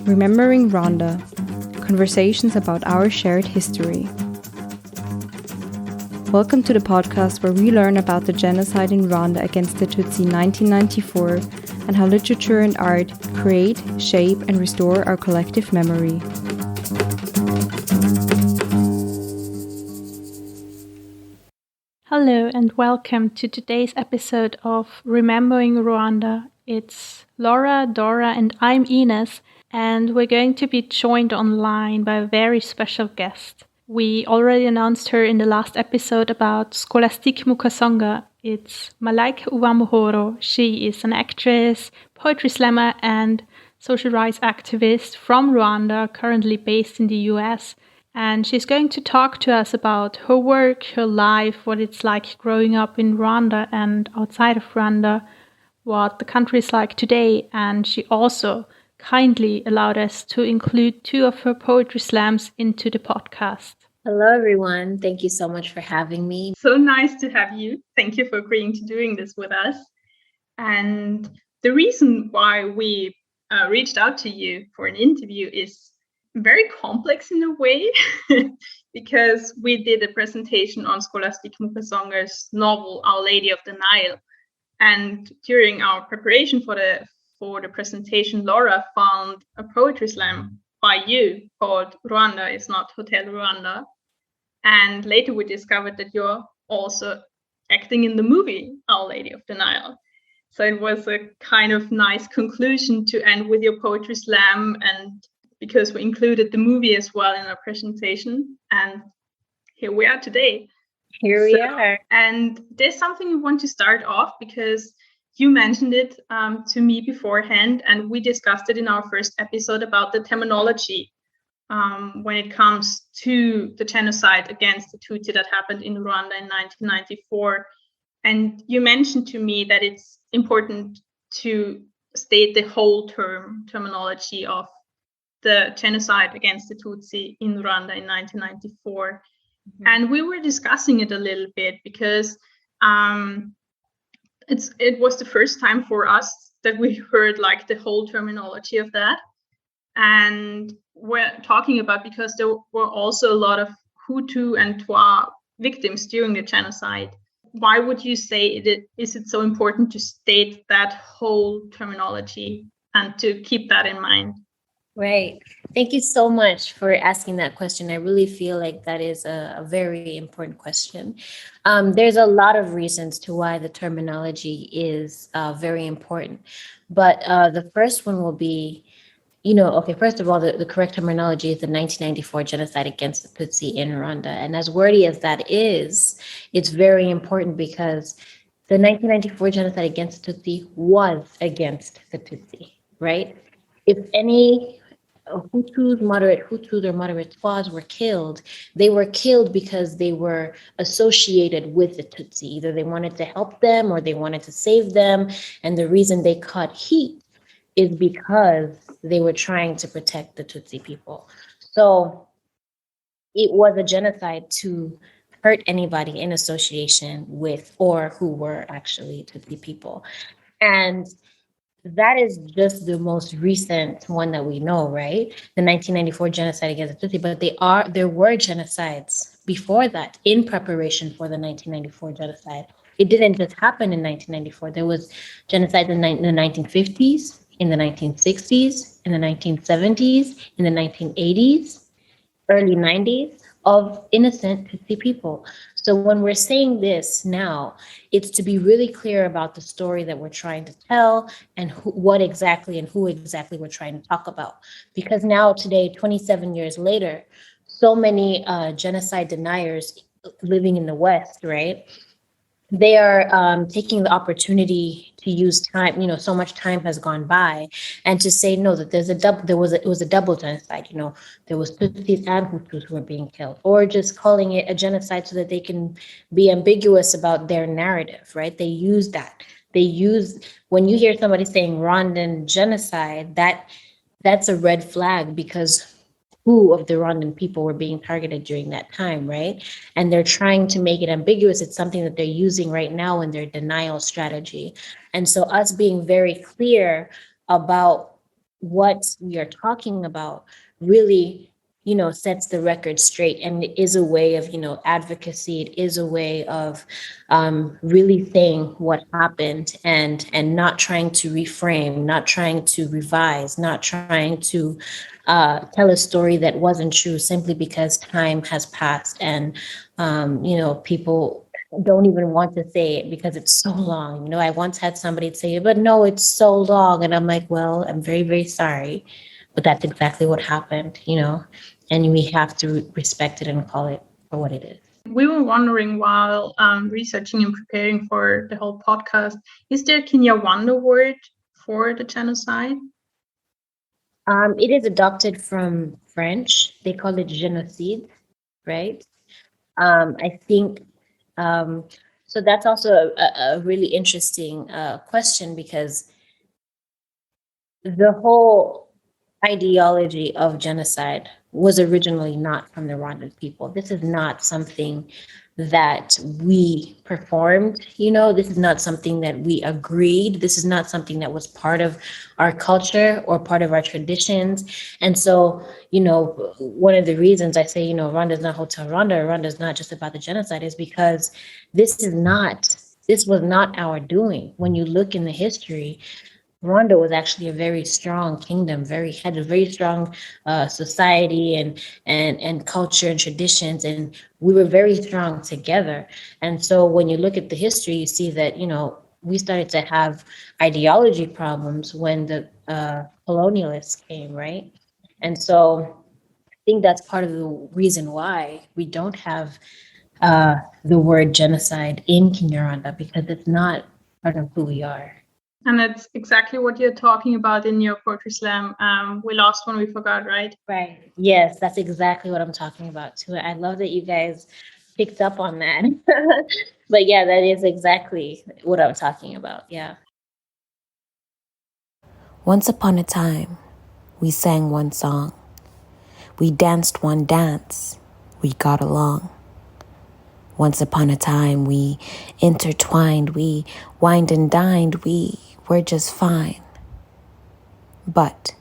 Remembering Rwanda, conversations about our shared history. Welcome to the podcast where we learn about the genocide in Rwanda against the Tutsi in 1994 and how literature and art create, shape, and restore our collective memory. Hello and welcome to today's episode of Remembering Rwanda. It's Laura, Dora, and I'm Ines, and we're going to be joined online by a very special guest. We already announced her in the last episode about Scholastique Mukasonga. It's Malaika Uwamahoro. She is an actress, poetry slammer, and social rights activist from Rwanda, currently based in the US. And she's going to talk to us about her work, her life, what it's like growing up in Rwanda and outside of Rwanda, what the country is like today. And she also kindly allowed us to include 2 of her poetry slams into the podcast. Hello, everyone. Thank you so much for having me. So nice to have you. Thank you for agreeing to doing this with us. And the reason why we reached out to you for an interview is very complex in a way, because we did a presentation on Scholastique Mukasonga's novel Our Lady of the Nile. And during our preparation for the presentation, Laura found a poetry slam by you called Rwanda is Not Hotel Rwanda. And later we discovered that you're also acting in the movie Our Lady of the Nile. So it was a kind of nice conclusion to end with your poetry slam, and because we included the movie as well in our presentation. And here we are today. Here we are. And there's something we want to start off, because you mentioned it to me beforehand, and we discussed it in our first episode about the terminology when it comes to the genocide against the Tutsi that happened in Rwanda in 1994. And you mentioned to me that it's important to state the whole terminology of the genocide against the Tutsi in Rwanda in 1994. Mm-hmm. And we were discussing it a little bit because it was the first time for us that we heard like the whole terminology of that. And we're talking about, because there were also a lot of Hutu and Twa victims during the genocide. Why would you say is it so important to state that whole terminology and to keep that in mind? Right. Thank you so much for asking that question. I really feel like that is a very important question. There's a lot of reasons to why the terminology is very important. But the first one will be, first of all, the correct terminology is the 1994 genocide against the Tutsi in Rwanda. And as wordy as that is, it's very important because the 1994 genocide against the Tutsi was against the Tutsi, right? If any Hutus, moderate Hutus or moderate Twas were killed, they were killed because they were associated with the Tutsi. Either they wanted to help them or they wanted to save them. And the reason they caught heat is because they were trying to protect the Tutsi people. So it was a genocide to hurt anybody in association with or who were actually Tutsi people. And that is just the most recent one that we know, right? The 1994 genocide against the Tutsi, but there were genocides before that in preparation for the 1994 genocide. It didn't just happen in 1994. There was genocide in the 1950s, in the 1960s, in the 1970s, in the 1980s, early 90s, of innocent Tutsi people. So when we're saying this now, it's to be really clear about the story that we're trying to tell and what exactly and who exactly we're trying to talk about. Because now today, 27 years later, so many genocide deniers living in the West, right? They are taking the opportunity to use time, so much time has gone by, and to say no, that it was a double genocide. There was Tutsis and Hutus who were being killed, or just calling it a genocide so that they can be ambiguous about their narrative, right? They use that. When you hear somebody saying Rwandan genocide, that's a red flag, because who of the Rwandan people were being targeted during that time, right? And they're trying to make it ambiguous. It's something that they're using right now in their denial strategy. And so us being very clear about what we are talking about really, sets the record straight, and it is a way of, advocacy. It is a way of really saying what happened, and not trying to reframe, not trying to revise, not trying to tell a story that wasn't true simply because time has passed, and people don't even want to say it because it's so long. I once had somebody say, but no, it's so long. And I'm like, well, I'm very, very sorry. But that's exactly what happened, and we have to respect it and call it for what it is. We were wondering while researching and preparing for the whole podcast, is there a Kinyarwanda word for the genocide? It is adopted from French. They call it genocide, right? I think so. That's also a really interesting question, because the whole ideology of genocide was originally not from the Rwandan people. This is not something that we performed, this is not something that we agreed. This is not something that was part of our culture or part of our traditions. And so, one of the reasons I say, Rwanda is not Hotel Rwanda, or Rwanda is not just about the genocide, is because this was not our doing. When you look in the history, Rwanda was actually a very strong kingdom, had a very strong society and culture and traditions, and we were very strong together. And so when you look at the history, you see that we started to have ideology problems when the colonialists came, right? And so I think that's part of the reason why we don't have the word genocide in Kinyarwanda, because it's not part of who we are. And that's exactly what you're talking about in your poetry slam. We lost when we forgot, right? Right. Yes, that's exactly what I'm talking about too. I love that you guys picked up on that. But yeah, that is exactly what I'm talking about. Yeah. Once upon a time, we sang one song. We danced one dance. We got along. Once upon a time, we intertwined. We wined and dined. We were just fine. But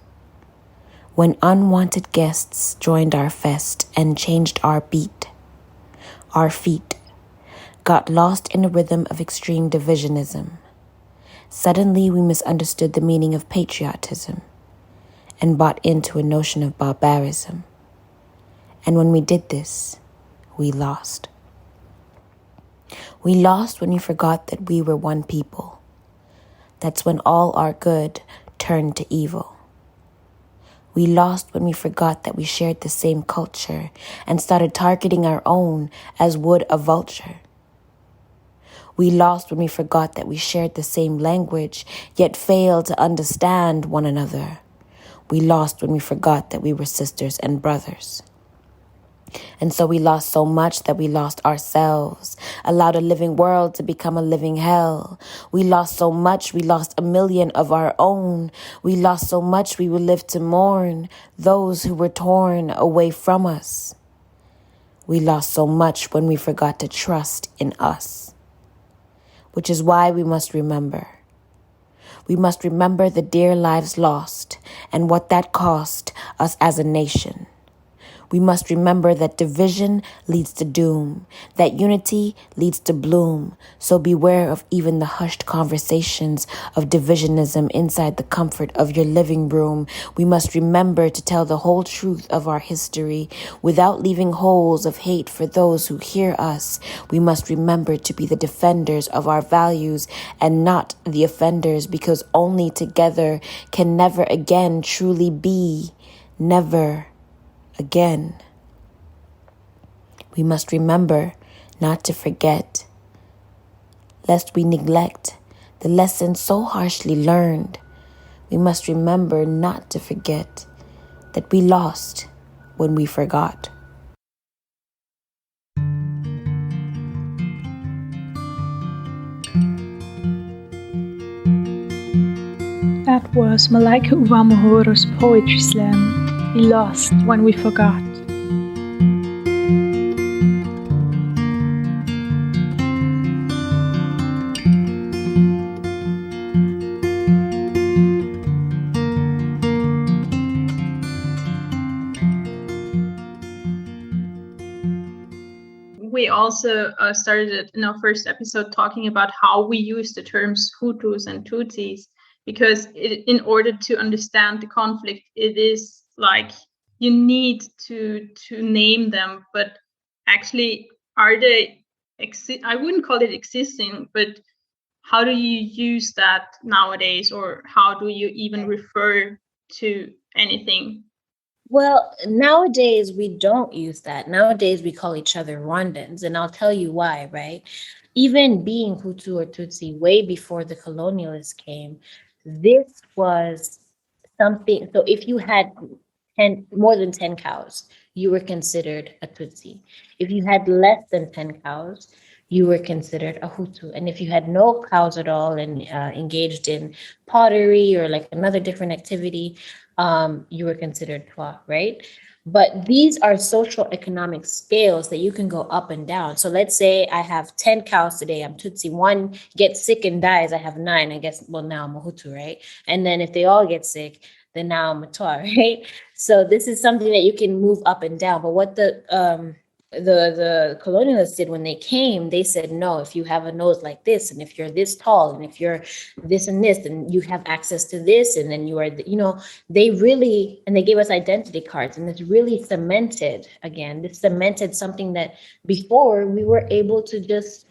when unwanted guests joined our fest and changed our beat, our feet got lost in a rhythm of extreme divisionism. Suddenly we misunderstood the meaning of patriotism and bought into a notion of barbarism. And when we did this, we lost. We lost when we forgot that we were one people. That's when all our good turned to evil. We lost when we forgot that we shared the same culture and started targeting our own as would a vulture. We lost when we forgot that we shared the same language, yet failed to understand one another. We lost when we forgot that we were sisters and brothers. And so we lost so much that we lost ourselves, allowed a living world to become a living hell. We lost so much, we lost 1,000,000 of our own. We lost so much, we will live to mourn those who were torn away from us. We lost so much when we forgot to trust in us, which is why we must remember. We must remember the dear lives lost and what that cost us as a nation. We must remember that division leads to doom, that unity leads to bloom. So beware of even the hushed conversations of divisionism inside the comfort of your living room. We must remember to tell the whole truth of our history without leaving holes of hate for those who hear us. We must remember to be the defenders of our values and not the offenders, because only together can never again truly be. Never again. We must remember not to forget, lest we neglect the lesson so harshly learned. We must remember not to forget that we lost when we forgot. That was Malaika Uwamahoro's poetry slam, We Lost When We Forgot. we also started in our first episode talking about how we use the terms Hutus and Tutsis, because in order to understand the conflict, it is like you need to name them, but actually, are they I wouldn't call it existing, but how do you use that nowadays, or how do you even refer to anything? Well, nowadays we don't use that. Nowadays we call each other Rwandans, and I'll tell you why, right? Even being Hutu or Tutsi way before the colonialists came, this was something. So if you had 10, more than 10 cows, you were considered a Tutsi. If you had less than 10 cows, you were considered a Hutu. And if you had no cows at all and engaged in pottery or like another different activity, you were considered Twa, right? But these are social economic scales that you can go up and down. So let's say I have 10 cows today, I'm Tutsi. One gets sick and dies, I have 9. I guess, well, now I'm a Hutu, right? And then if they all get sick, then now I'm a Twa, right? So this is something that you can move up and down. But what the colonialists did when they came, they said, no, if you have a nose like this, and if you're this tall, and if you're this and this, then you have access to this, and then you are, they really, and they gave us identity cards, and this really cemented, again, this cemented something that before we were able to just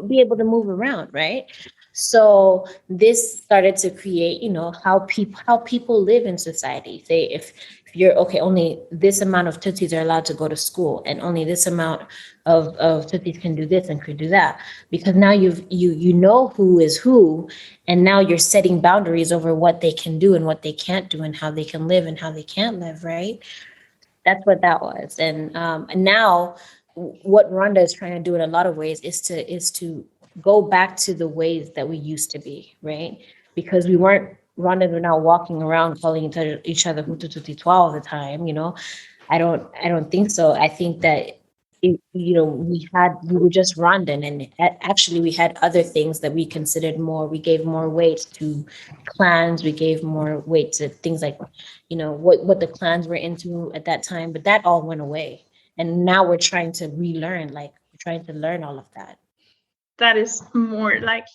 be able to move around, right? So this started to create, how people live in society. Say if you're okay, only this amount of Tutsis are allowed to go to school, and only this amount of Tutsis can do this and could do that. Because now you know who is who, and now you're setting boundaries over what they can do and what they can't do, and how they can live and how they can't live, right? That's what that was. And now what Rwanda is trying to do in a lot of ways is to go back to the ways that we used to be, right? Because we weren't Rwandans were not walking around calling each other Hutu Tutsi Twa all the time, I don't think so. I think that we were just Rwandan, and actually we had other things that we considered more. We gave more weight to clans. We gave more weight to things like, what the clans were into at that time. But that all went away, and now we're trying to relearn. Like we're trying to learn all of that. That is more like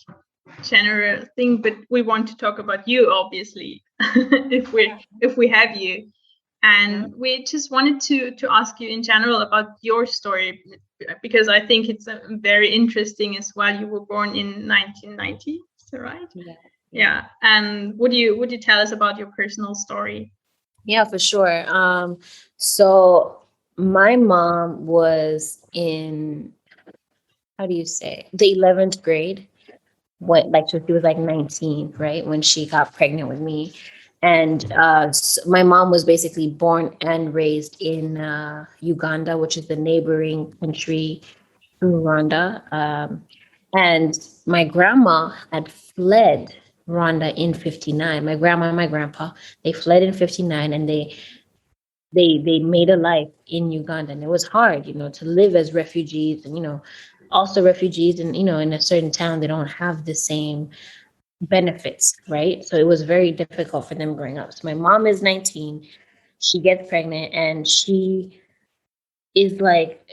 general thing, but we want to talk about you, obviously, if we have you. And we just wanted to ask you in general about your story, because I think it's very interesting as well. You were born in 1990, is that right? Yeah. And would you tell us about your personal story? Yeah, for sure. So my mom was in, how do you say, the 11th grade. So she was like 19, right, when she got pregnant with me. And my mom was basically born and raised in Uganda, which is the neighboring country to Rwanda. And my grandma had fled Rwanda in 59. My grandma and my grandpa, they fled in 59, and they made a life in Uganda. And it was hard, to live as refugees, and, also refugees, and, in a certain town, they don't have the same benefits, right? So it was very difficult for them growing up. So my mom is 19, she gets pregnant, and she was like,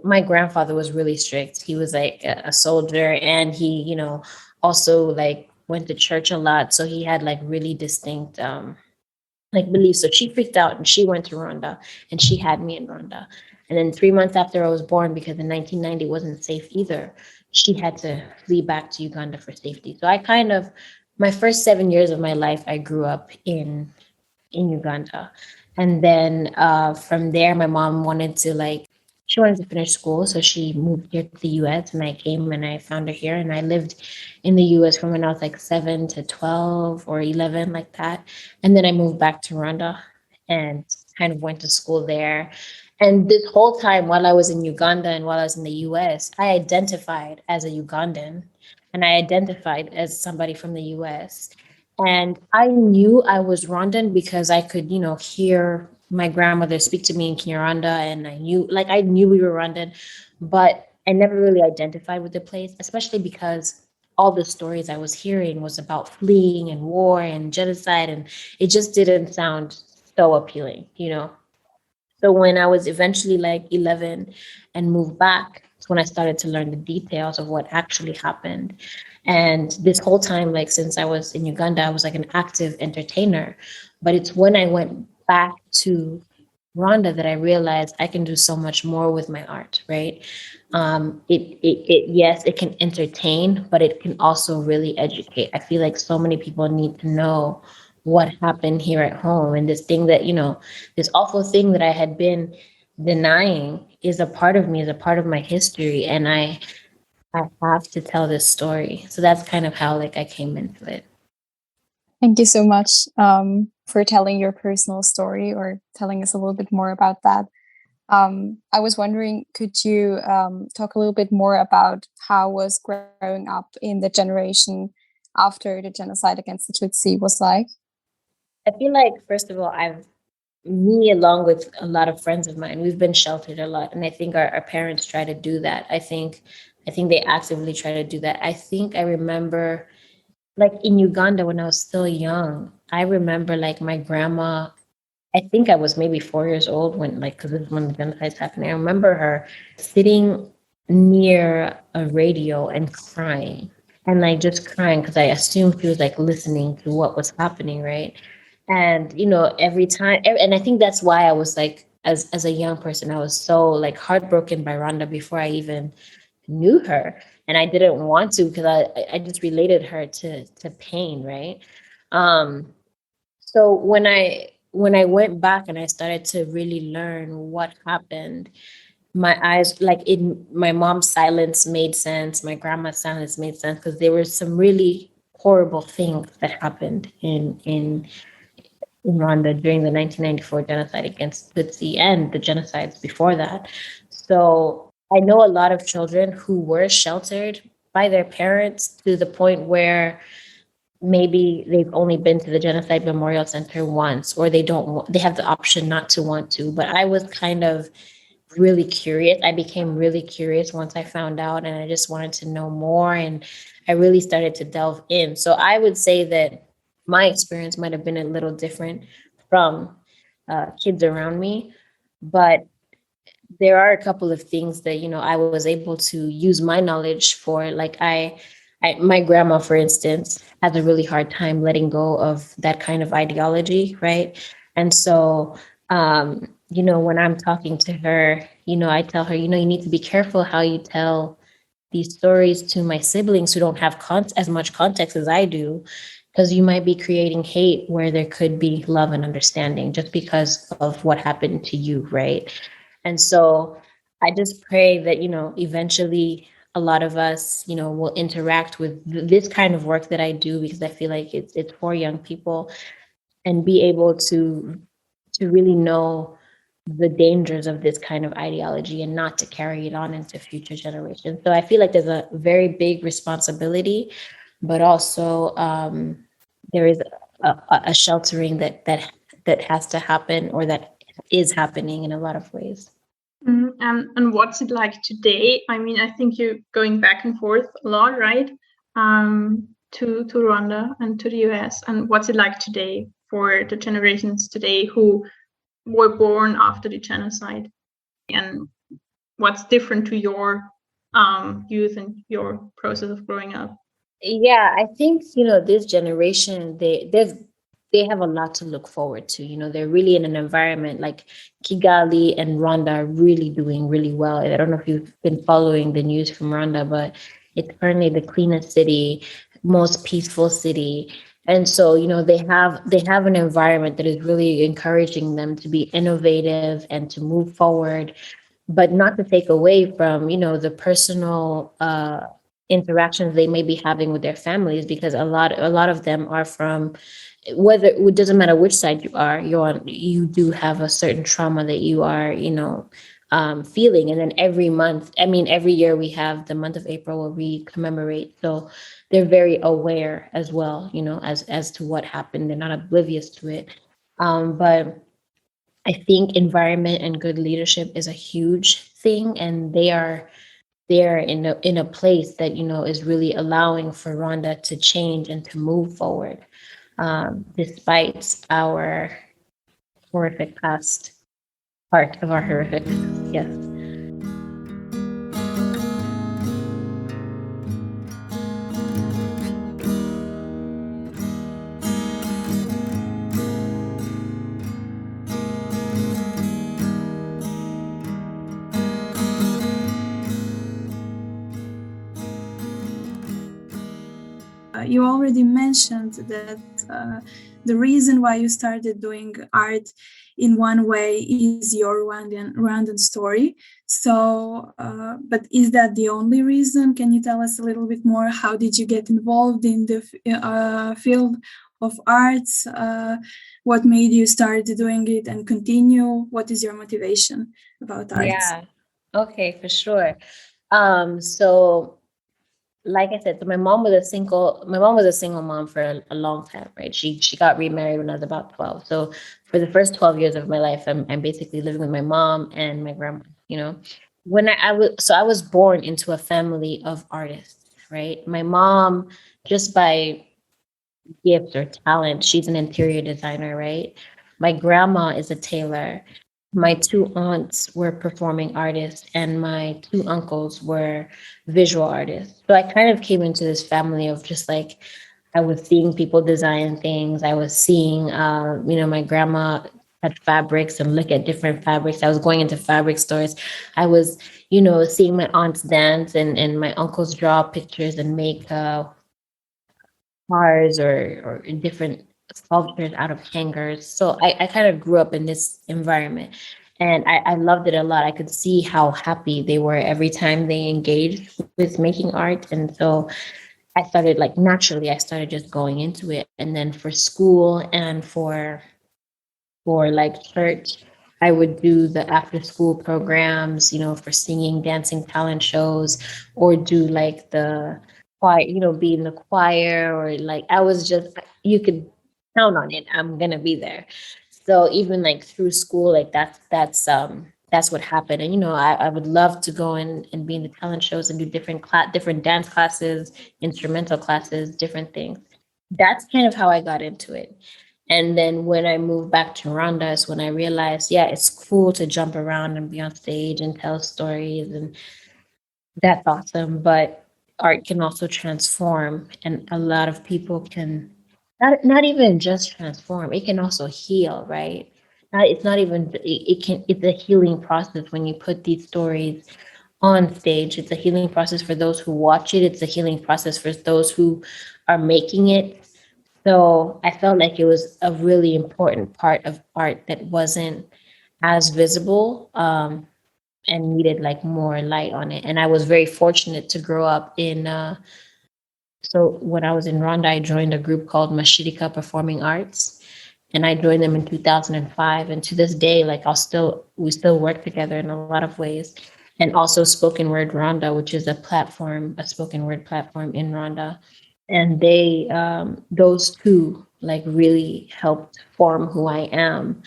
my grandfather was really strict. He was like a soldier, and he, also like went to church a lot. So he had like really distinct like beliefs. So she freaked out, and she went to Rwanda, and she had me in Rwanda. And then 3 months after I was born, because in 1990 wasn't safe either, she had to flee back to Uganda for safety. So my first 7 years of my life, I grew up in Uganda. And then from there, my mom she wanted to finish school. So she moved here to the US, and I came and I found her here. And I lived in the US from when I was like 7 to 12 or 11, like that. And then I moved back to Rwanda and kind of went to school there. And this whole time while I was in Uganda and while I was in the US, I identified as a Ugandan, and I identified as somebody from the US. And I knew I was Rwandan because I could, hear my grandmother speak to me in Kinyarwanda, and I knew we were Rwandan, but I never really identified with the place, especially because all the stories I was hearing was about fleeing and war and genocide, and it just didn't sound so appealing. So when I was eventually like 11 and moved back, it's when I started to learn the details of what actually happened. And this whole time, like since I was in Uganda, I was like an active entertainer. But it's when I went back to Rwanda that I realized I can do so much more with my art, right? Yes, it can entertain, but it can also really educate. I feel like so many people need to know what happened here at home, and this thing that, this awful thing that I had been denying is a part of me, is a part of my history, and I have to tell this story. So that's kind of how like I came into it. Thank you so much for telling your personal story or telling us a little bit more about that. I was wondering, could you talk a little bit more about how was growing up in the generation after the genocide against the Tutsi was like? I feel like, first of all, me along with a lot of friends of mine, we've been sheltered a lot. And I think our parents try to do that. I think they actively try to do that. I think I remember like in Uganda when I was still young, I remember like my grandma, I think I was maybe 4 years old when, like, because this is when the genocide's happening. I remember her sitting near a radio and crying, and like just crying because I assumed she was like listening to what was happening, right? And every time, and I think that's why I was like, as a young person, I was so like heartbroken by Rhonda before I even knew her, and I didn't want to because I just related her to pain, right? Um, so when I went back and I started to really learn what happened, my eyes, like in my mom's silence made sense, my grandma's silence made sense because there were some really horrible things that happened in Rwanda during the 1994 genocide against Tutsi and the genocides before that. So I know a lot of children who were sheltered by their parents to the point where maybe they've only been to the Genocide Memorial Center once, or they have the option not to want to. But I was kind of really curious. I became really curious once I found out, and I just wanted to know more. And I really started to delve in. So I would say that my experience might have been a little different from kids around me, but there are a couple of things that I was able to use my knowledge for. Like my grandma, for instance, has a really hard time letting go of that kind of ideology, right? And so, when I'm talking to her, I tell her, you need to be careful how you tell these stories to my siblings who don't have as much context as I do, because you might be creating hate where there could be love and understanding just because of what happened to you, right? And so I just pray that, eventually a lot of us, will interact with this kind of work that I do, because I feel like it's for young people, and be able to really know the dangers of this kind of ideology and not to carry it on into future generations. So I feel like there's a very big responsibility, but also there is a sheltering that has to happen, or that is happening in a lot of ways. And what's it like today? I mean, I think you're going back and forth a lot, right? To Rwanda and to the US. And what's it like today for the generations today who were born after the genocide? And what's different to your youth and your process of growing up? Yeah, I think, this generation, they have a lot to look forward to. They're really in an environment like Kigali and Rwanda are really doing really well. I don't know if you've been following the news from Rwanda, but it's currently the cleanest city, most peaceful city. And so, they have an environment that is really encouraging them to be innovative and to move forward, but not to take away from, the personal interactions they may be having with their families, because a lot of them are from, whether it doesn't matter which side you do have a certain trauma that you are feeling. And then every year we have the month of April where we commemorate, so they're very aware as well, as to what happened. They're not oblivious to it. But I think environment and good leadership is a huge thing, and they are there in a place that is really allowing for Rwanda to change and to move forward, despite our horrific past. part of our horrific. Yes. You already mentioned that the reason why you started doing art in one way is your Rwandan story. So, but is that the only reason? Can you tell us a little bit more? How did you get involved in the field of arts? What made you start doing it and continue? What is your motivation about arts? Yeah. Okay, for sure. So like I said, so my mom was a single mom for a long time, right? She got remarried when I was about 12. So for the first 12 years of my life, I'm basically living with my mom and my grandma, you know. When I was born into a family of artists, right? My mom, just by gift or talent, she's an interior designer, right? My grandma is a tailor. My two aunts were performing artists, and my two uncles were visual artists. So I kind of came into this family of just like, I was seeing people design things. I was seeing, my grandma touch fabrics and look at different fabrics. I was going into fabric stores. I was, seeing my aunts dance and my uncles draw pictures and make cars or different sculptures out of hangers. So I kind of grew up in this environment and I loved it a lot. I could see how happy they were every time they engaged with making art. And so I started like naturally, I started just going into it. And then for school and for like church, I would do the after school programs, for singing, dancing, talent shows, or do like the choir, be in the choir, or like I was just, you could count on it. I'm gonna be there. So even like through school, like that's what happened. And I would love to go in and be in the talent shows and do different dance classes, instrumental classes, different things. That's kind of how I got into it. And then when I moved back to Rwanda is when I realized, yeah, it's cool to jump around and be on stage and tell stories, and that's awesome. But art can also transform, and a lot of people can not even just transform, it can also heal, right? It's not even it can it's a healing process when you put these stories on stage. It's a healing process for those who watch it. It's a healing process for those who are making it. So I felt like it was a really important part of art that wasn't as visible, and needed like more light on it. And I was very fortunate to grow up in. So when I was in Rwanda, I joined a group called Mashirika Performing Arts, and I joined them in 2005. And to this day, like we still work together in a lot of ways. And also Spoken Word Rwanda, which is a spoken word platform in Rwanda, and those two like really helped form who I am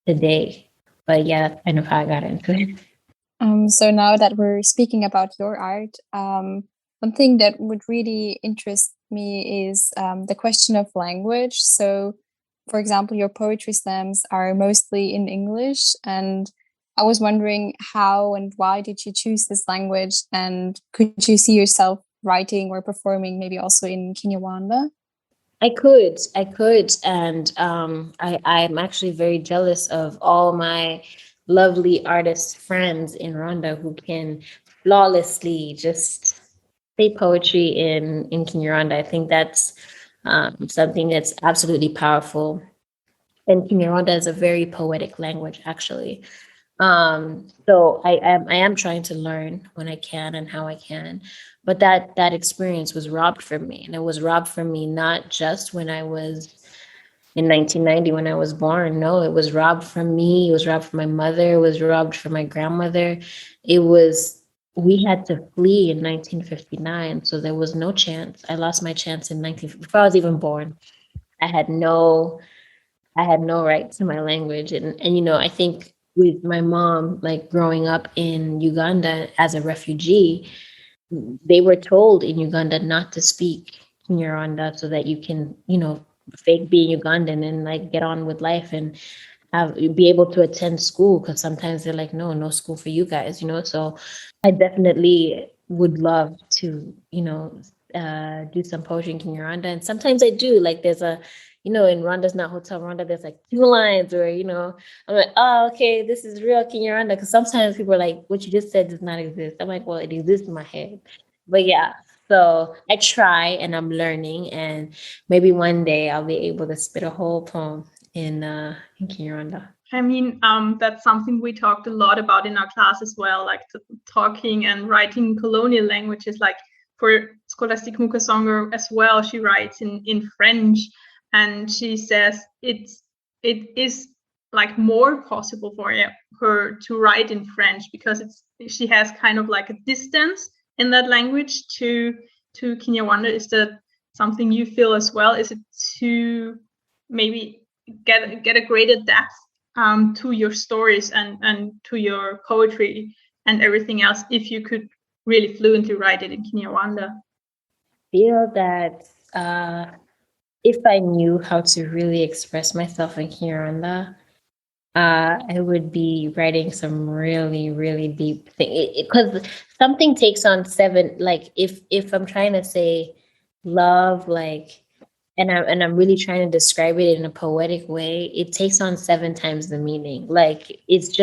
today. But yeah, that's kind of how I got into it. So now that we're speaking about your art, one thing that would really interest me is the question of language. So, for example, your poetry slams are mostly in English, and I was wondering how and why did you choose this language, and could you see yourself writing or performing maybe also in Kinyarwanda? I could, and I'm actually very jealous of all my lovely artist friends in Rwanda who can flawlessly just say poetry in Kinyarwanda. I think that's something that's absolutely powerful. And Kinyarwanda is a very poetic language, actually. So I am trying to learn when I can and how I can, but that experience was robbed from me, and it was robbed from me not just when I was in 1990 when I was born. No, it was robbed from me. It was robbed from my mother. It was robbed from my grandmother. It was We had to flee in 1959, so there was no chance. I lost my chance in 19 before I was even born. I had no I had no right to my language. And I think with my mom, like growing up in Uganda as a refugee, they were told in Uganda not to speak Kinyarwanda so that you can, fake being Ugandan and like get on with life. And be able to attend school, because sometimes they're like, no school for you guys, so I definitely would love to, do some poetry in Kinyarwanda. And sometimes I do, like there's in Rwanda's not Hotel Rwanda, there's like 2 lines where, I'm like, oh, okay, this is real Kinyarwanda. Because sometimes people are like, what you just said does not exist. I'm like, well, it exists in my head. But yeah, so I try and I'm learning, and maybe one day I'll be able to spit a whole poem in Kinyarwanda. I mean, that's something we talked a lot about in our class as well, like talking and writing colonial languages. Like for Scholastique Mukasonga as well, she writes in French, and she says it is like more possible for her to write in French because she has kind of like a distance in that language to Kinyarwanda. Is that something you feel as well? Is it to maybe get a greater depth to your stories and to your poetry and everything else if you could really fluently write it in Kinyarwanda? Feel that if I knew how to really express myself in Kinyarwanda, I would be writing some really, really deep thing. Because something takes on 7. Like if I'm trying to say love, like, and I'm really trying to describe it in a poetic way, it takes on 7 times the meaning. Like it's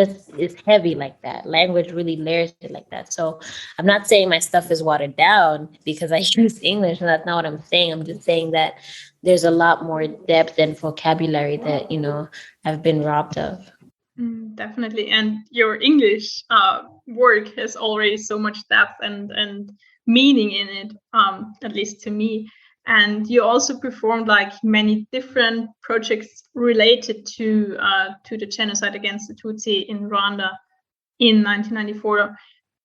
heavy like that. Language really layers it like that. So I'm not saying my stuff is watered down because I use English, and that's not what I'm saying. I'm just saying that there's a lot more depth and vocabulary that I've been robbed of. Definitely, and your English work has already so much depth and meaning in it, at least to me. And you also performed like many different projects related to the genocide against the Tutsi in Rwanda in 1994.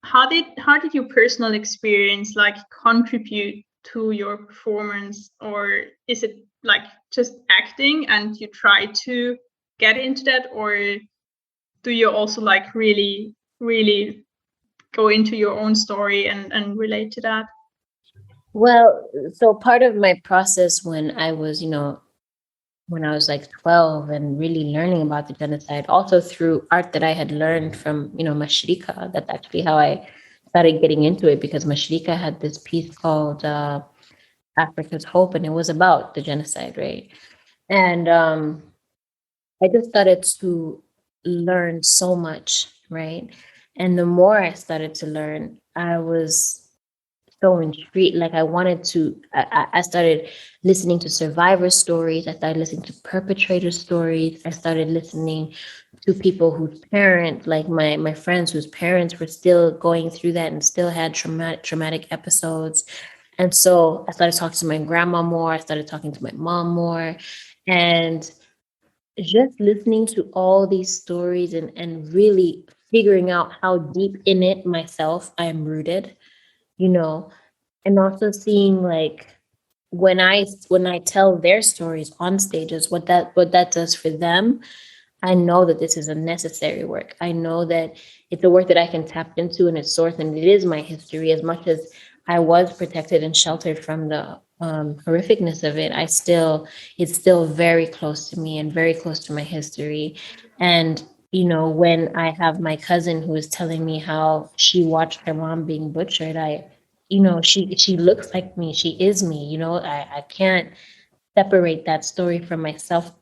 How did your personal experience like contribute to your performance, or is it like just acting and you try to get into that, or do you also like really go into your own story and relate to that? Well, so part of my process when I was, when I was like 12 and really learning about the genocide, also through art that I had learned from, Mashirika. That's actually how I started getting into it, because Mashirika had this piece called Africa's Hope, and it was about the genocide, right? And I just started to learn so much, right? And the more I started to learn, I was so intrigued. Like I wanted to, I started listening to survivor stories. I started listening to perpetrator stories. I started listening to people whose parents, like my friends whose parents were still going through that and still had traumatic episodes. And so I started talking to my grandma more. I started talking to my mom more. And just listening to all these stories and really figuring out how deep in it myself I'm rooted, and also seeing like when I tell their stories on stages, what that does for them. I know that this is a necessary work. I know that it's a work that I can tap into in its source, and it is my history. As much as I was protected and sheltered from the horrificness of it, it's still very close to me and very close to my history. And when I have my cousin who is telling me how she watched her mom being butchered, she looks like me. She is me. I can't separate that story from myself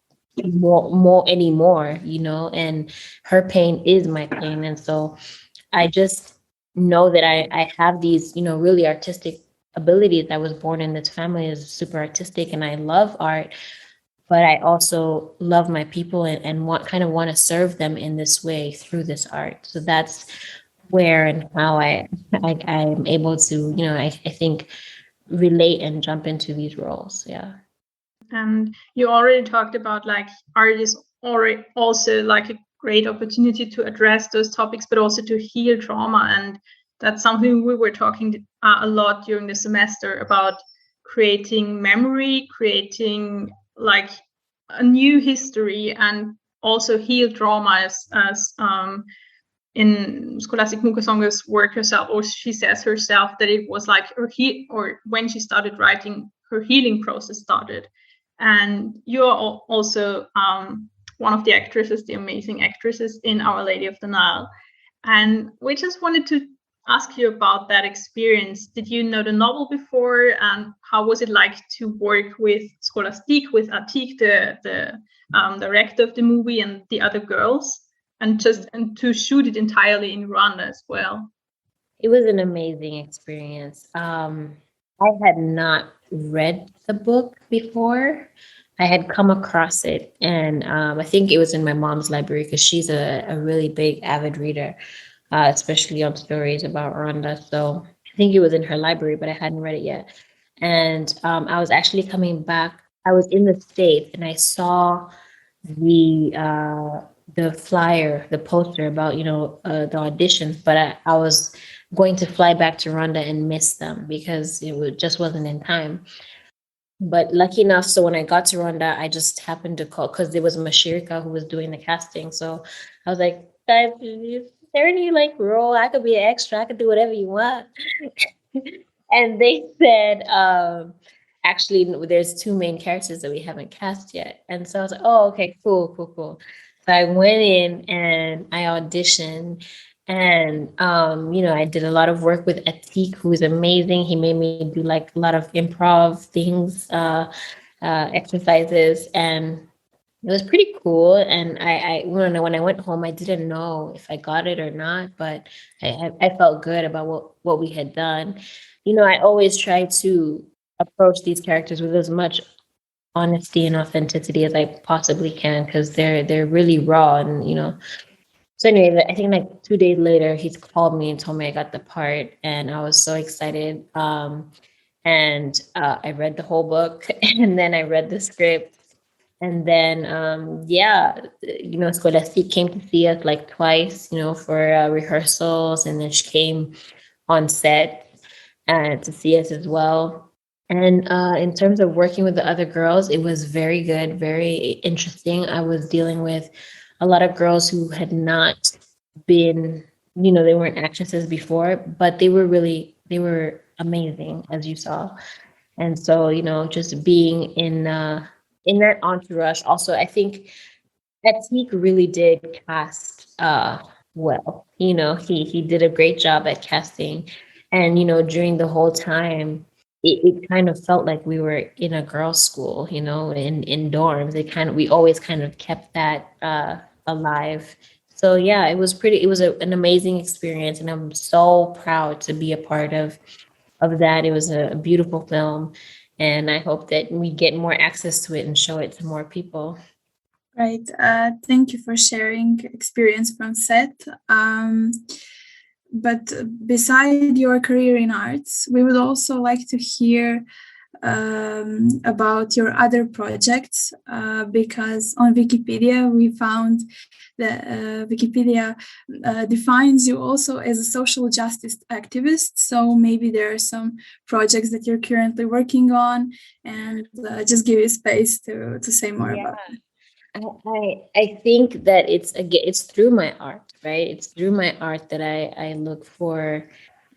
more anymore, and her pain is my pain. And so I just know that I have these, really artistic abilities. I was born in this family as super artistic, and I love art, but I also love my people and want to serve them in this way through this art. So that's where and how I'm able to, I think relate and jump into these roles. Yeah. And you already talked about like art is already also like a great opportunity to address those topics, but also to heal trauma. And that's something we were talking a lot during the semester about, creating memory, creating like a new history, and also heal trauma as in Scholastique Mukasonga's work herself, or she says herself that it was like or when she started writing, her healing process started. And you're also one of the actresses, the amazing actresses in Our Lady of the Nile. And we just wanted to ask you about that experience. Did you know the novel before, and how was it like to work with Scholastique, with Atik, the director of the movie, and the other girls, and to shoot it entirely in Rwanda as well? It was an amazing experience. I had not read the book before. I had come across it, and I think it was in my mom's library because she's a really big avid reader, especially on stories about Rwanda. So I think it was in her library, but I hadn't read it yet. And I was actually coming back. I was in the States, and I saw the flyer, the poster about the auditions, but I was going to fly back to Rwanda and miss them because just wasn't in time. But lucky enough, so when I got to Rwanda, I just happened to call because there was Mashirika who was doing the casting. So I was like, guys, is there any like role? I could be an extra. I could do whatever you want. And they said, actually, there's two main characters that we haven't cast yet. And so I was like, oh, okay, cool. So I went in and I auditioned. And I did a lot of work with Atik, who is amazing. He made me do like a lot of improv things, exercises, and it was pretty cool. And when I went home, I didn't know if I got it or not, but I felt good about what we had done. I always try to approach these characters with as much honesty and authenticity as I possibly can because they're really raw and so anyway, I think like 2 days later, he called me and told me I got the part, and I was so excited. And I read the whole book, and then I read the script, and then Scholastique came to see us like twice, for rehearsals, and then she came on set to see us as well. And in terms of working with the other girls, it was very good, very interesting. I was dealing with a lot of girls who had not been, they weren't actresses before, but they were amazing, as you saw. And so, just being in that entourage. Also, I think Etik really did cast well. He did a great job at casting, and during the whole time, it kind of felt like we were in a girls' school. In dorms. We always kind of kept that alive. So yeah, it was an amazing experience, and I'm so proud to be a part of that. It was a beautiful film, and I hope that we get more access to it and show it to more people. Right. Thank you for sharing experience from set. But beside your career in arts, we would also like to hear about your other projects because on Wikipedia we found that Wikipedia defines you also as a social justice activist. So maybe there are some projects that you're currently working on, and just give you space to say more about it. I think that it's through my art, right? It's through my art that I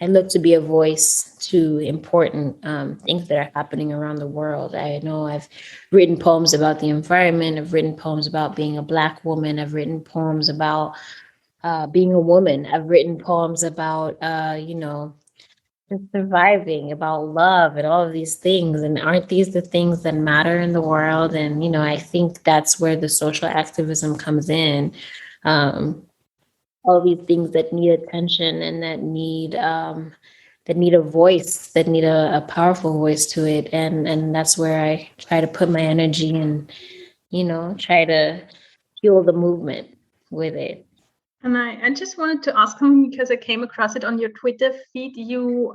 look to be a voice to important things that are happening around the world. I know I've written poems about the environment. I've written poems about being a Black woman. I've written poems about being a woman. I've written poems about just surviving, about love and all of these things. And aren't these the things that matter in the world? And, I think that's where the social activism comes in. All these things that need attention and that need a voice, that need a powerful voice to it. And that's where I try to put my energy and, try to fuel the movement with it. And I just wanted to ask him, because I came across it on your Twitter feed, you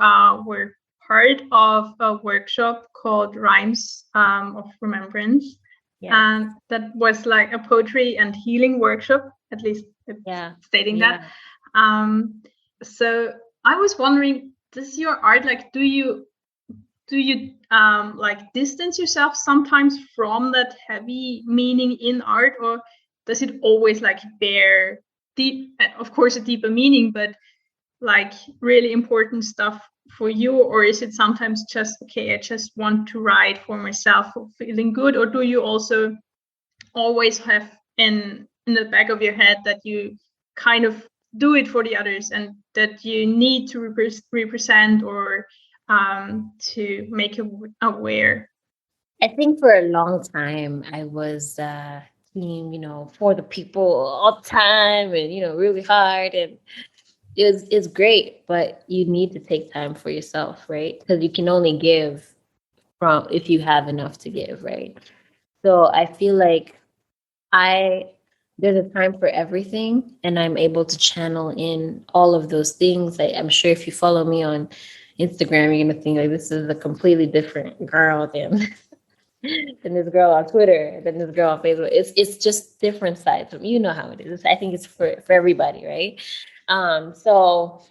were part of a workshop called Rhymes of Remembrance. Yeah. And that was like a poetry and healing workshop, at least stating that. So I was wondering, does your art, like, do you like distance yourself sometimes from that heavy meaning in art, or does it always like bear deep, of course, a deeper meaning, but like really important stuff for you? Or is it sometimes just, okay, I just want to write for myself for feeling good? Or do you also always have in the back of your head that you kind of do it for the others and that you need to represent or to make you aware? I think for a long time I was team, for the people all the time and, really hard, and it's great, but you need to take time for yourself, right? Because you can only give from if you have enough to give, right? So I feel like I there's a time for everything, and I'm able to channel in all of those things. I'm sure if you follow me on Instagram, you're gonna think like this is a completely different girl than than this girl on Twitter, than this girl on Facebook. It's just different sides. You know how it is. I think it's for everybody, right? So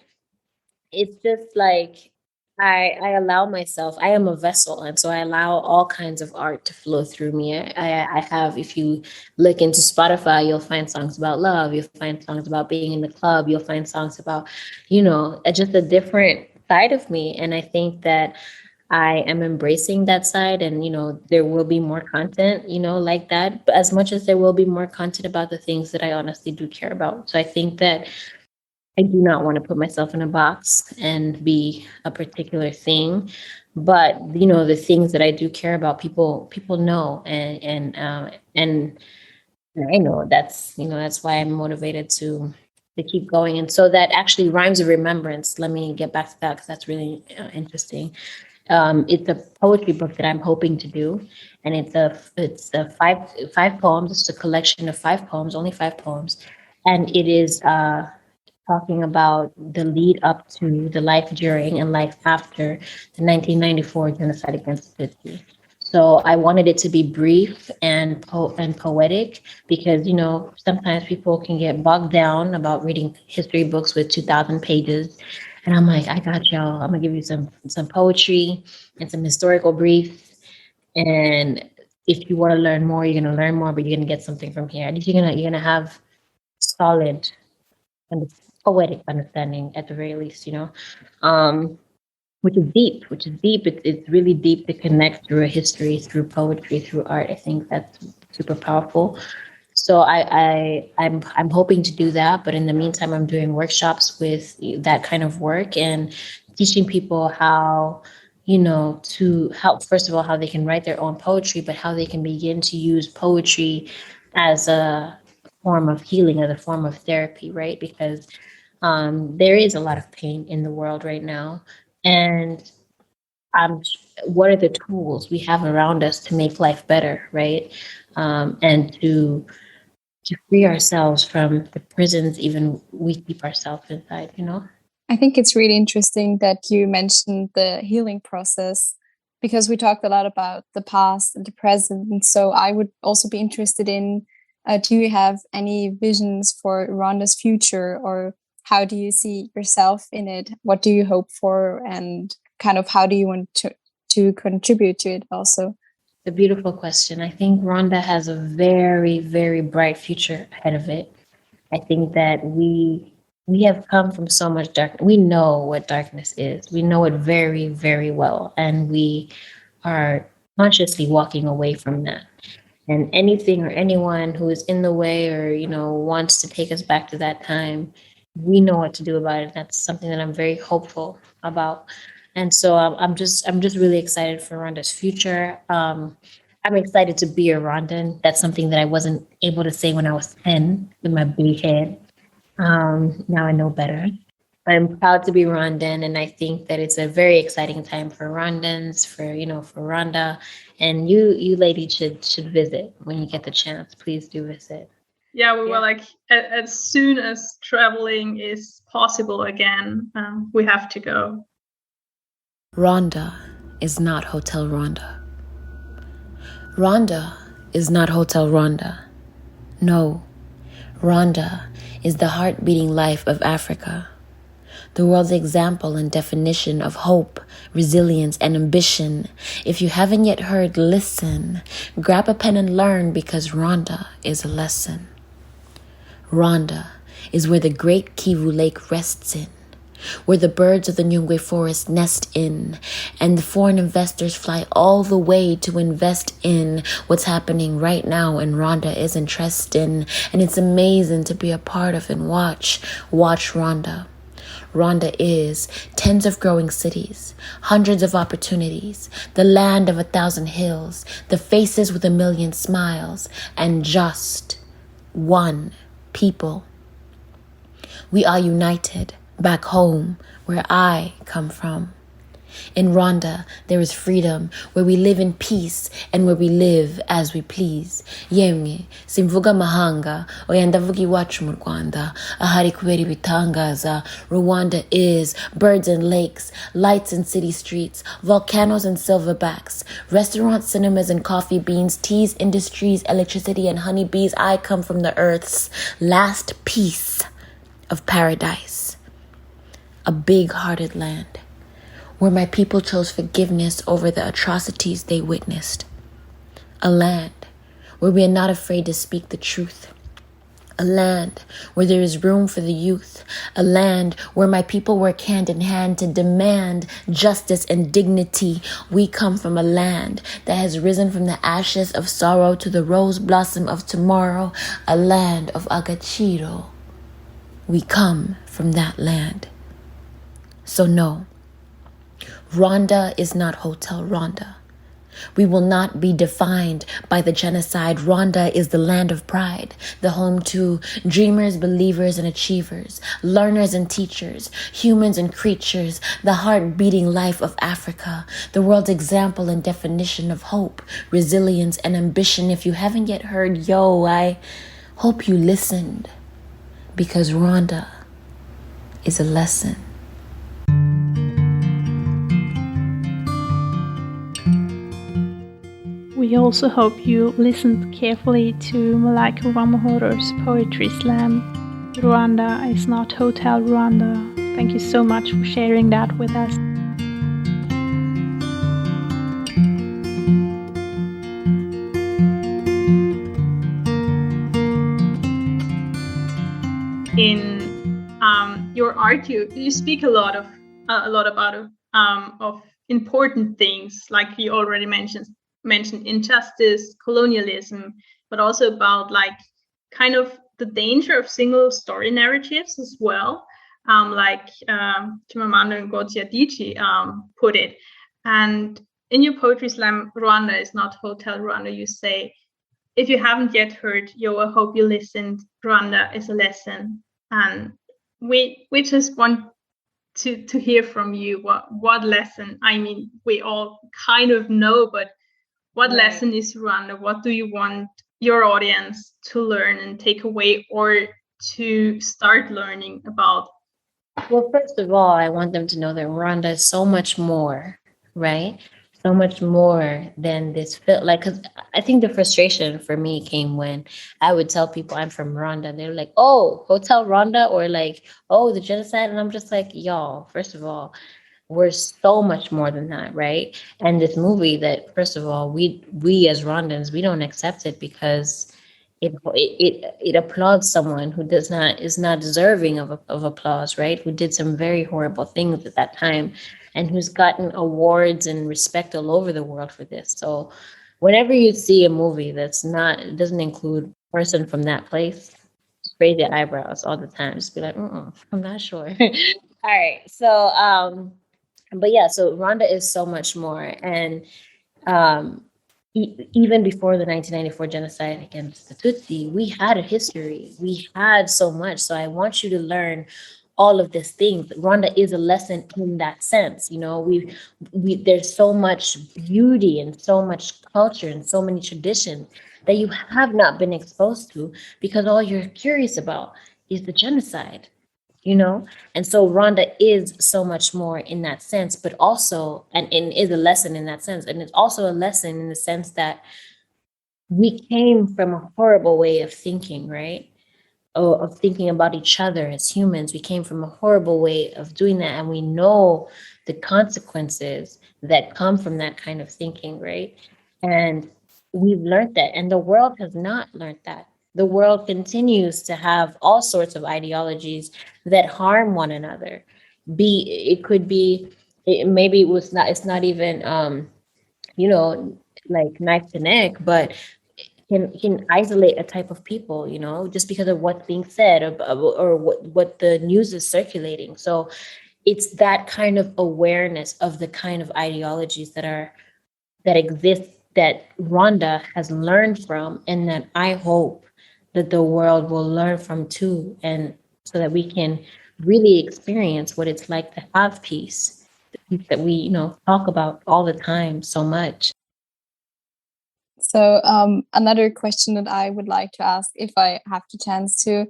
it's just like I allow myself. I am a vessel, and so I allow all kinds of art to flow through me. I have. If you look into Spotify, you'll find songs about love. You'll find songs about being in the club. You'll find songs about, just a different side of me. And I think that I am embracing that side, and there will be more content, like that. But as much as there will be more content about the things that I honestly do care about. So I think that I do not want to put myself in a box and be a particular thing, but the things that I do care about, people know, and I know that's why I'm motivated to keep going. And so that actually rhymes of remembrance. Let me get back to that because that's really interesting. It's a poetry book that I'm hoping to do, and it's a five poems. It's a collection of 5 poems, only 5 poems, and it is talking about the lead up to, the life during, and life after the 1994 genocide against the Tutsi. So I wanted it to be brief and poetic because sometimes people can get bogged down about reading history books with 2,000 pages, and I'm like, I got y'all. I'm gonna give you some poetry and some historical briefs, and if you want to learn more, you're gonna learn more, but you're gonna get something from here. At least you're gonna have solid and poetic understanding at the very least, um, which is deep, It's really deep to connect through a history, through poetry, through art. I think that's super powerful. So I'm hoping to do that, but in the meantime, I'm doing workshops with that kind of work and teaching people how, to help, first of all, how they can write their own poetry, but how they can begin to use poetry as a form of healing, as a form of therapy, right? Because there is a lot of pain in the world right now, and what are the tools we have around us to make life better, right? And to free ourselves from the prisons even we keep ourselves inside. I think it's really interesting that you mentioned the healing process because we talked a lot about the past and the present. And so I would also be interested in, do you have any visions for Rwanda's future, or how do you see yourself in it? What do you hope for, and kind of how do you want to contribute to it also? A beautiful question. I think Rwanda has a very, very bright future ahead of it. I think that we have come from so much darkness. We know what darkness is. We know it very, very well, and we are consciously walking away from that. And anything or anyone who is in the way or wants to take us back to that time, we know what to do about it. That's something that I'm very hopeful about. And so I'm just really excited for Rwanda's future. I'm excited to be a Rwandan. That's something that I wasn't able to say when I was 10 with my big head. Now I know better. I'm proud to be Rwandan, and I think that it's a very exciting time for Rwandans, for Rwanda, and you ladies should visit when you get the chance. Please do visit. Yeah, we were like, as soon as traveling is possible again, we have to go. Rwanda is not Hotel Rwanda. Rwanda is not Hotel Rwanda. No, Rwanda is the heart-beating life of Africa, the world's example and definition of hope, resilience, and ambition. If you haven't yet heard, listen. Grab a pen and learn, because Rwanda is a lesson. Rwanda is where the great Kivu Lake rests in, where the birds of the Nyungwe forest nest in, and the foreign investors fly all the way to invest in what's happening right now in Rwanda is interesting, and it's amazing to be a part of and watch Rwanda. Rwanda is tens of growing cities, hundreds of opportunities, the land of 1,000 hills, the faces with 1,000,000 smiles, and just one people. We are united back home where I come from. In Rwanda, there is freedom, where we live in peace and where we live as we please. Yemwe, simvuga mahanga, oya ndavuga iwacu mu Rwanda, ahari kubera ibitangaza. Rwanda is birds and lakes, lights and city streets, volcanoes and silverbacks, restaurants, cinemas and coffee beans, teas, industries, electricity and honeybees. I come from the earth's last piece of paradise, a big-hearted land, where my people chose forgiveness over the atrocities they witnessed. A land where we are not afraid to speak the truth. A land where there is room for the youth. A land where my people work hand in hand to demand justice and dignity. We come from a land that has risen from the ashes of sorrow to the rose blossom of tomorrow. A land of agaciro. We come from that land. So no, Rwanda is not Hotel Rwanda. We will not be defined by the genocide. Rwanda is the land of pride, the home to dreamers, believers, and achievers, learners and teachers, humans and creatures, the heart-beating life of Africa, the world's example and definition of hope, resilience, and ambition. If you haven't yet heard, I hope you listened, because Rwanda is a lesson. We also hope you listened carefully to Malaika Uwamahoro's poetry slam. Rwanda is not Hotel Rwanda. Thank you so much for sharing that with us. In your art, you speak a lot about of important things, like you already mentioned injustice, colonialism, but also about like kind of the danger of single story narratives as well, like Chimamanda Ngozi Adichie put it. And in your poetry slam, Rwanda is not Hotel Rwanda, you say, if you haven't yet heard, I hope you listened, Rwanda is a lesson. And we just want to hear from you what lesson. I mean, we all kind of know, but what lesson is Rwanda? What do you want your audience to learn and take away, or to start learning about? Well, first of all, I want them to know that Rwanda is so much more, right? So much more than this like, because I think the frustration for me came when I would tell people I'm from Rwanda. They're like, oh, Hotel Rwanda, or like, oh, the genocide. And I'm just like, y'all, first of all, we're so much more than that, right? And this movie that, first of all, we as Rwandans, we don't accept it because it applauds someone who is not deserving of applause, right? Who did some very horrible things at that time, and who's gotten awards and respect all over the world for this. So whenever you see a movie it doesn't include a person from that place, just raise your eyebrows all the time. Just be like, I'm not sure. All right. So but yeah, so Rwanda is so much more. And even before the 1994 genocide against the Tutsi, we had a history. We had so much. So I want you to learn all of these things. Rwanda is a lesson in that sense. You know, there's so much beauty and so much culture and so many traditions that you have not been exposed to, because all you're curious about is the genocide. You know, and so Rwanda is so much more in that sense, but also, and is a lesson in that sense. And it's also a lesson in the sense that we came from a horrible way of thinking, right? Of thinking about each other as humans. We came from a horrible way of doing that. And we know the consequences that come from that kind of thinking, right? And we've learned that, and the world has not learned that. The world continues to have all sorts of ideologies that harm one another. it could be, maybe it's not even, you know, like knife to neck, but can isolate a type of people, you know, just because of what's being said, or what the news is circulating. So it's that kind of awareness of the kind of ideologies that exist, that Rwanda has learned from, and that I hope that the world will learn from too, and so that we can really experience what it's like to have peace, the peace that we, you know, talk about all the time so much. So another question that I would like to ask, if I have the chance to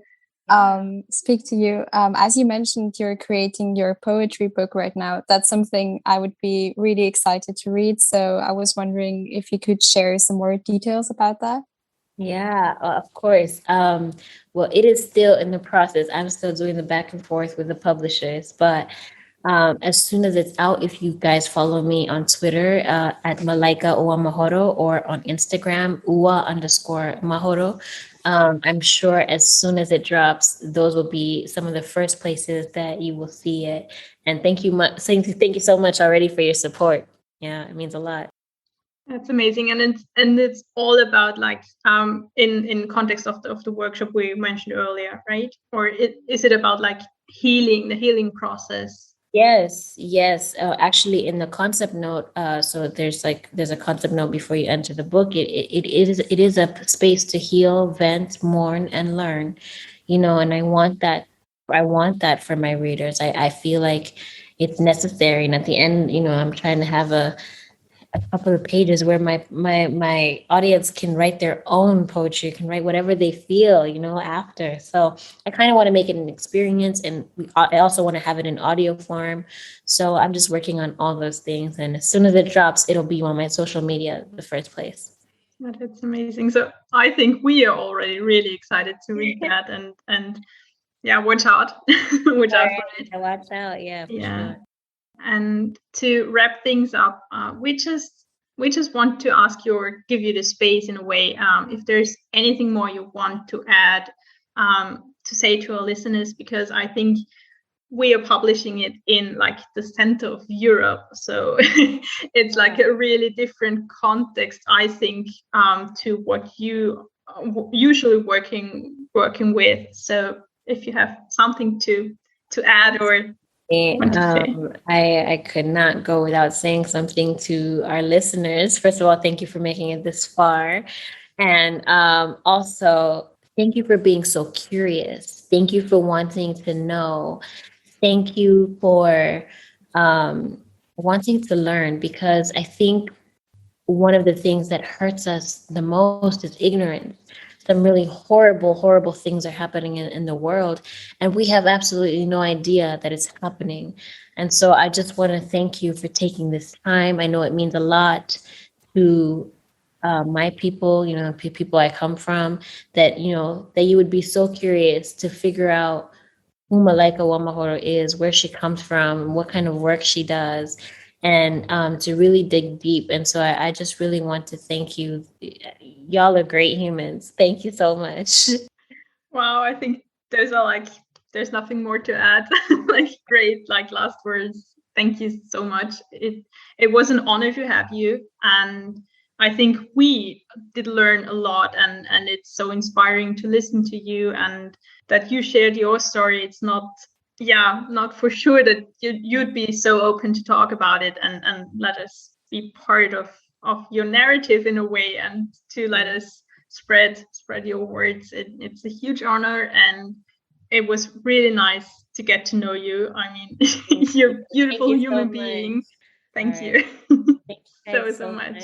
speak to you, as you mentioned, you're creating your poetry book right now. That's something I would be really excited to read. So I was wondering if you could share some more details about that. Yeah, of course. Well, it is still in the process. I'm still doing the back and forth with the publishers, but as soon as it's out, if you guys follow me on Twitter at Malaika Uwamahoro, or on Instagram, Uwa_Mahoro, I'm sure as soon as it drops, those will be some of the first places that you will see it. And thank you so much already for your support. Yeah, it means a lot. That's amazing, and it's all about, like, in context of the workshop we mentioned earlier, right? Or is it about like the healing process? Yes. Actually, in the concept note, so there's a concept note before you enter the book. It is a space to heal, vent, mourn, and learn. You know, and I want that. I want that for my readers. I feel like it's necessary, and at the end, you know, I'm trying to have a couple of pages where my audience can write their own poetry, can write whatever they feel, you know, after. So I kind of want to make it an experience, and I also want to have it in audio form. So I'm just working on all those things, and as soon as it drops, it'll be on my social media, the first place. That's amazing. So I think we are already really excited to read that, and yeah, watch out, watch out for it. Watch out, yeah, for sure. And to wrap things up, we just want to ask you, or give you the space in a way, if there's anything more you want to add, to say to our listeners, because I think we are publishing it in like the center of Europe, so it's like a really different context, I think, to what you usually working with. So if you have something to add or I could not go without saying something to our listeners. First of all, thank you for making it this far. And also, thank you for being so curious. Thank you for wanting to know. Thank you for wanting to learn, because I think one of the things that hurts us the most is ignorance. Some really horrible things are happening in the world, and we have absolutely no idea that it's happening. And so I just want to thank you for taking this time. I know it means a lot to my people, you know, people I come from, that, you know, that you would be so curious to figure out who Malaika Uwamahoro is, where she comes from, what kind of work she does, and to really dig deep. And so I just really want to thank you. Y'all are great humans. Thank you so much. Wow, I think there's nothing more to add. Like, great, like, last words. Thank you so much. It was an honor to have you, and I think we did learn a lot, and it's so inspiring to listen to you, and that you shared your story. It's not for sure that you'd be so open to talk about it, and let us be part of your narrative in a way, and to let us spread your words. It's a huge honor, and it was really nice to get to know you. I mean, you're a beautiful human being. Thank you. Thank you so much.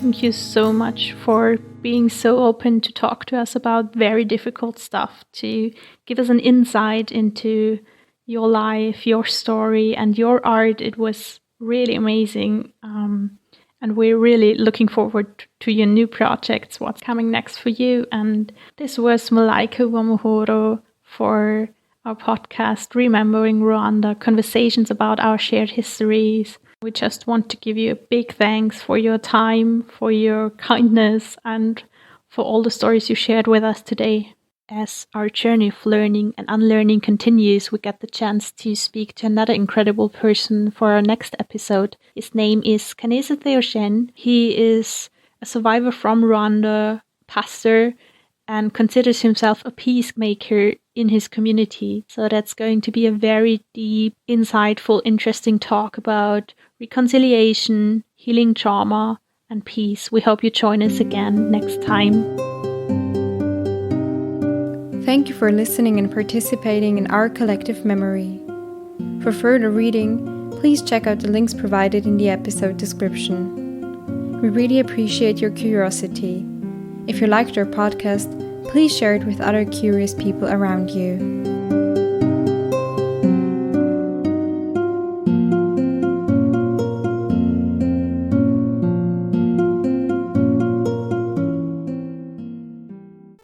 Thank you so much for being so open to talk to us about very difficult stuff, to give us an insight into your life, your story, and your art. It was really amazing. And we're really looking forward to your new projects, what's coming next for you. And this was Malaika Uwamahoro for our podcast, Remembering Rwanda, conversations about our shared histories. We just want to give you a big thanks for your time, for your kindness, and for all the stories you shared with us today. As our journey of learning and unlearning continues, we get the chance to speak to another incredible person for our next episode. His name is Kanese Theoshen. He is a survivor from Rwanda, pastor, and considers himself a peacemaker in his community. So that's going to be a very deep, insightful, interesting talk about reconciliation, healing trauma, and peace. We hope you join us again next time. Thank you for listening and participating in our collective memory. For further reading, please check out the links provided in the episode description. We really appreciate your curiosity. If you liked our podcast, please share it with other curious people around you.